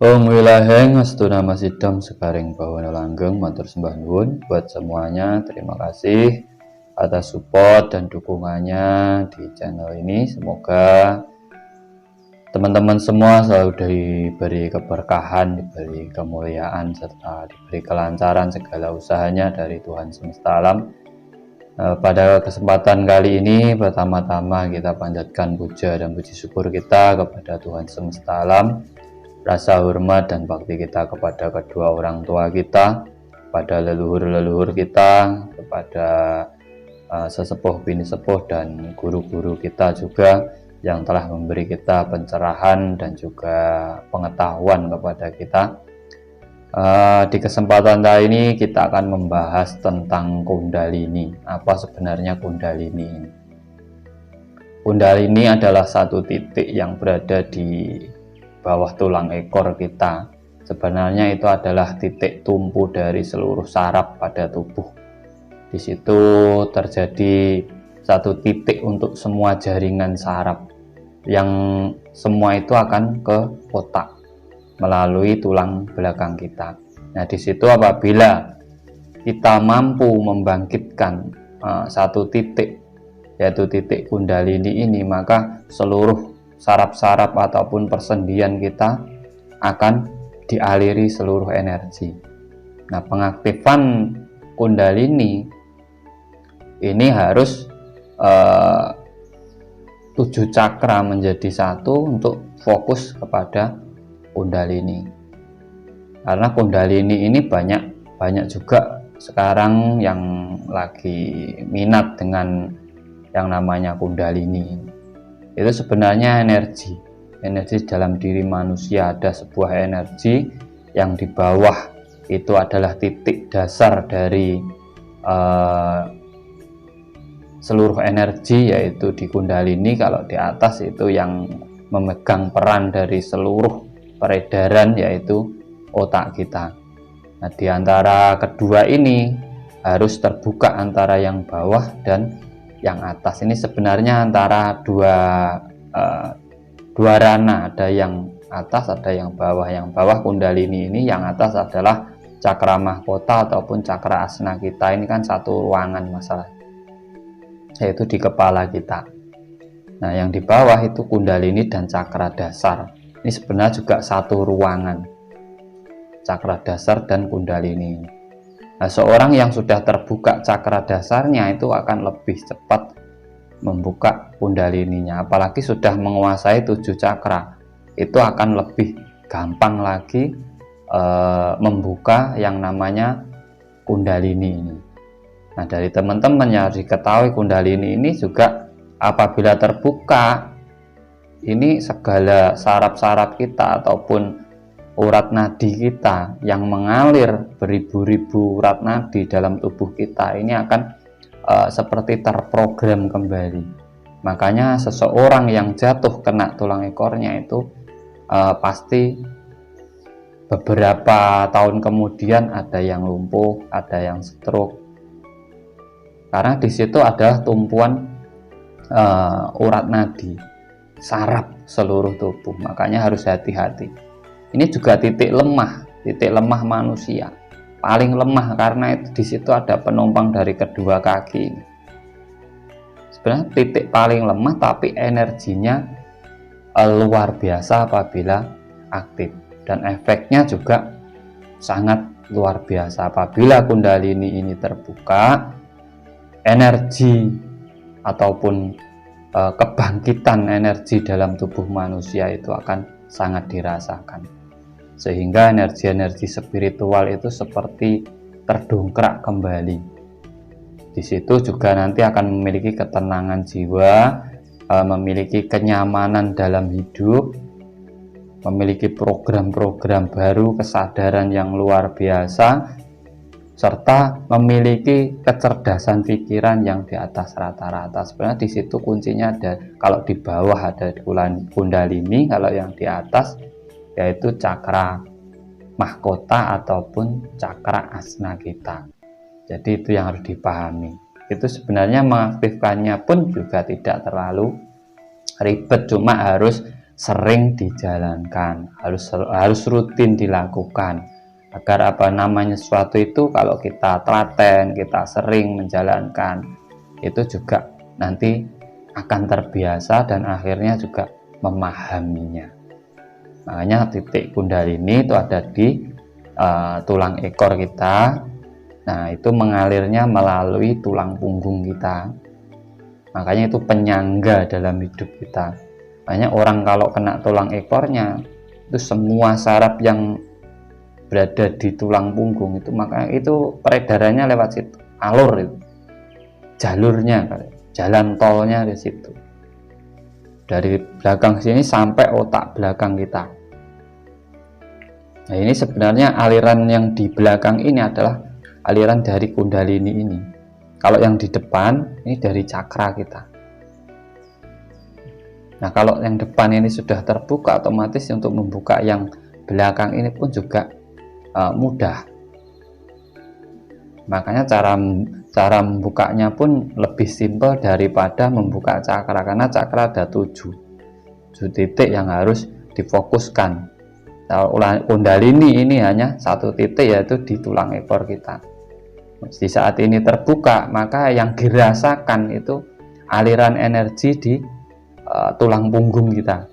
Om Wilaheng Astuna Masidam Sekaring Bawana Langgeng Matur Sembah Nuwun buat semuanya. Terima kasih atas support dan dukungannya di channel ini. Semoga teman-teman semua selalu diberi keberkahan, diberi kemuliaan, serta diberi kelancaran segala usahanya dari Tuhan semesta alam. Pada kesempatan kali ini, pertama-tama kita panjatkan puja dan puji syukur kita kepada Tuhan semesta alam, rasa hormat dan bakti kita kepada kedua orang tua kita, kepada leluhur-leluhur kita, kepada sesepuh bini sepuh dan guru-guru kita juga yang telah memberi kita pencerahan dan juga pengetahuan kepada kita. Di kesempatan kali ini kita akan membahas tentang Kundalini. Apa sebenarnya Kundalini ini? Kundalini adalah satu titik yang berada di bawah tulang ekor kita. Sebenarnya itu adalah titik tumpu dari seluruh saraf pada tubuh. Di situ terjadi satu titik untuk semua jaringan saraf, yang semua itu akan ke otak melalui tulang belakang kita. Nah, di situ apabila kita mampu membangkitkan satu titik, yaitu titik Kundalini ini, maka seluruh saraf-saraf ataupun persendian kita akan dialiri seluruh energi. Nah, pengaktifan Kundalini ini harus 7 cakra menjadi satu untuk fokus kepada Kundalini. Karena Kundalini ini banyak juga sekarang yang lagi minat dengan yang namanya Kundalini. Itu sebenarnya energi dalam diri manusia. Ada sebuah energi yang di bawah itu adalah titik dasar dari seluruh energi, yaitu di Kundalini. Kalau di atas itu yang memegang peran dari seluruh peredaran, yaitu otak kita. Nah, di antara kedua ini harus terbuka antara yang bawah dan yang atas. Ini sebenarnya antara dua rana, ada yang atas, ada yang bawah. Yang bawah Kundalini ini, yang atas adalah cakra mahkota ataupun cakra asna kita. Ini kan satu ruangan masalah, yaitu di kepala kita. Nah, yang di bawah itu Kundalini dan cakra dasar. Ini sebenarnya juga satu ruangan, cakra dasar dan Kundalini. Nah, seorang yang sudah terbuka cakra dasarnya itu akan lebih cepat membuka Kundalininya. Apalagi sudah menguasai 7 cakra, itu akan lebih gampang lagi membuka yang namanya Kundalini ini. Nah, dari teman-teman yang harus diketahui, Kundalini ini juga apabila terbuka, ini segala saraf-saraf kita ataupun urat nadi kita yang mengalir beribu-ribu urat nadi dalam tubuh kita ini akan seperti terprogram kembali. Makanya seseorang yang jatuh kena tulang ekornya itu pasti beberapa tahun kemudian ada yang lumpuh, ada yang stroke. Karena di situ ada tumpuan urat nadi saraf seluruh tubuh. Makanya harus hati-hati. Ini juga titik lemah manusia. Paling lemah karena itu di situ ada penumpang dari kedua kaki. Sebenarnya titik paling lemah, tapi energinya luar biasa apabila aktif, dan efeknya juga sangat luar biasa. Apabila Kundalini ini terbuka, energi ataupun kebangkitan energi dalam tubuh manusia itu akan sangat dirasakan, sehingga energi-energi spiritual itu seperti terdongkrak kembali. Di situ juga nanti akan memiliki ketenangan jiwa, memiliki kenyamanan dalam hidup, memiliki program-program baru, kesadaran yang luar biasa, serta memiliki kecerdasan pikiran yang di atas rata-rata. Sebenarnya di situ kuncinya ada. Kalau di bawah ada Kundalini, kalau yang di atas yaitu cakra mahkota ataupun cakra asna kita. Jadi itu yang harus dipahami. Itu sebenarnya mengaktifkannya pun juga tidak terlalu ribet, cuma harus sering dijalankan, harus rutin dilakukan, agar apa namanya sesuatu itu kalau kita telaten, kita sering menjalankan, itu juga nanti akan terbiasa dan akhirnya juga memahaminya. Makanya titik kundalini itu ada di tulang ekor kita. Nah, itu mengalirnya melalui tulang punggung kita. Makanya itu penyangga dalam hidup kita. Makanya orang kalau kena tulang ekornya, itu semua saraf yang berada di tulang punggung itu, maka itu peredarannya lewat situ, alur itu, jalurnya, jalan tolnya di situ. Dari belakang sini sampai otak belakang kita. Nah, ini sebenarnya aliran yang di belakang ini adalah aliran dari kundalini ini. Kalau yang di depan ini dari cakra kita. Nah, kalau yang depan ini sudah terbuka, otomatis untuk membuka yang belakang ini pun juga mudah. Makanya cara membukanya pun lebih simpel daripada membuka cakra, karena cakra ada 7 titik yang harus difokuskan. Kundalini ini hanya 1 titik, yaitu di tulang ekor kita. Di saat ini terbuka, maka yang dirasakan itu aliran energi di tulang punggung kita,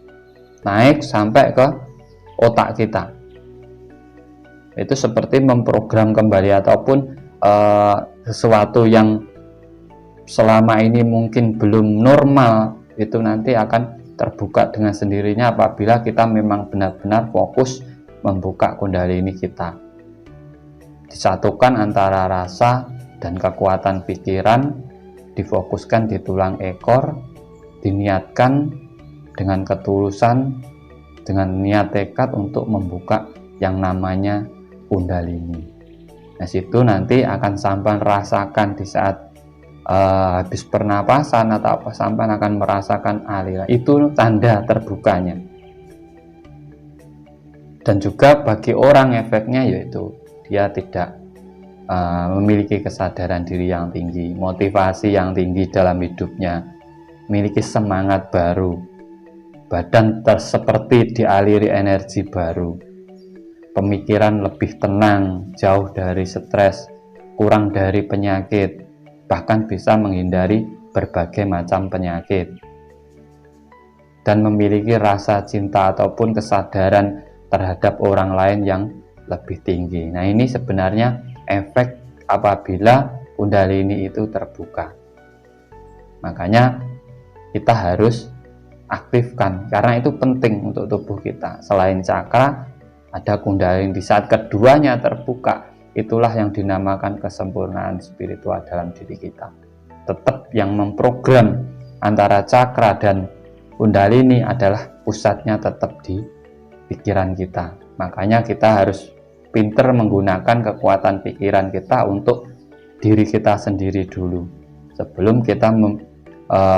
naik sampai ke otak kita. Itu seperti memprogram kembali, ataupun sesuatu yang selama ini mungkin belum normal, itu nanti akan terbuka dengan sendirinya apabila kita memang benar-benar fokus membuka kundalini kita. Disatukan antara rasa dan kekuatan pikiran, difokuskan di tulang ekor, diniatkan dengan ketulusan, dengan niat tekad untuk membuka yang namanya kundalini. Nah, situ nanti akan sampai rasakan di saat habis pernapasan atau apa, sampai akan merasakan aliran. Itu tanda terbukanya. Dan juga bagi orang efeknya yaitu dia tidak memiliki kesadaran diri yang tinggi, motivasi yang tinggi dalam hidupnya, memiliki semangat baru, badan seperti dialiri energi baru, pemikiran lebih tenang, jauh dari stres, kurang dari penyakit, bahkan bisa menghindari berbagai macam penyakit, dan memiliki rasa cinta ataupun kesadaran terhadap orang lain yang lebih tinggi. Nah, ini sebenarnya efek apabila kundalini itu terbuka. Makanya kita harus aktifkan, karena itu penting untuk tubuh kita. Selain cakra, ada kundalini. Di saat keduanya terbuka, itulah yang dinamakan kesempurnaan spiritual dalam diri kita. Tetap yang memprogram antara cakra dan kundalini adalah pusatnya tetap di pikiran kita. Makanya kita harus pinter menggunakan kekuatan pikiran kita untuk diri kita sendiri dulu. Sebelum kita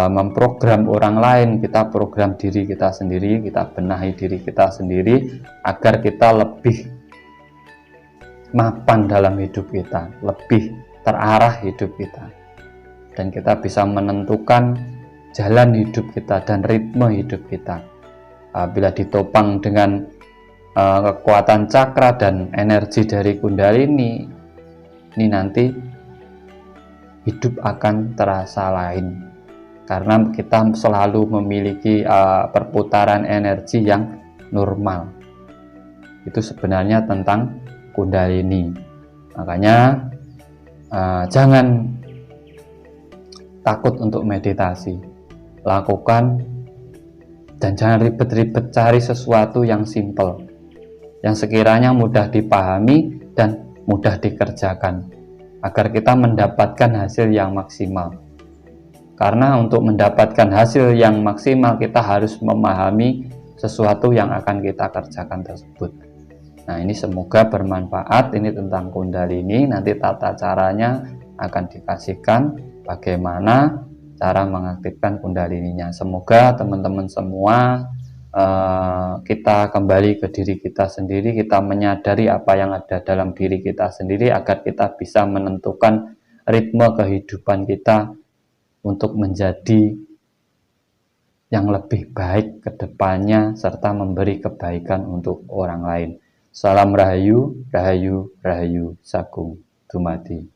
memprogram orang lain, kita program diri kita sendiri, kita benahi diri kita sendiri agar kita lebih mapan dalam hidup kita, lebih terarah hidup kita, dan kita bisa menentukan jalan hidup kita dan ritme hidup kita. Bila ditopang dengan kekuatan cakra dan energi dari kundalini, ini nanti hidup akan terasa lain, karena kita selalu memiliki perputaran energi yang normal. Itu sebenarnya tentang kundalini. Makanya jangan takut untuk meditasi, lakukan, dan jangan ribet-ribet, cari sesuatu yang simple, yang sekiranya mudah dipahami dan mudah dikerjakan, agar kita mendapatkan hasil yang maksimal. Karena untuk mendapatkan hasil yang maksimal, kita harus memahami sesuatu yang akan kita kerjakan tersebut. Nah, ini semoga bermanfaat. Ini tentang kundalini. Nanti tata caranya akan dikasihkan, bagaimana cara mengaktifkan kundalininya. Semoga teman-teman semua kita kembali ke diri kita sendiri, kita menyadari apa yang ada dalam diri kita sendiri, agar kita bisa menentukan ritme kehidupan kita untuk menjadi yang lebih baik ke depannya serta memberi kebaikan untuk orang lain. Salam Rahayu, Rahayu, Rahayu, Sagung Dumadi.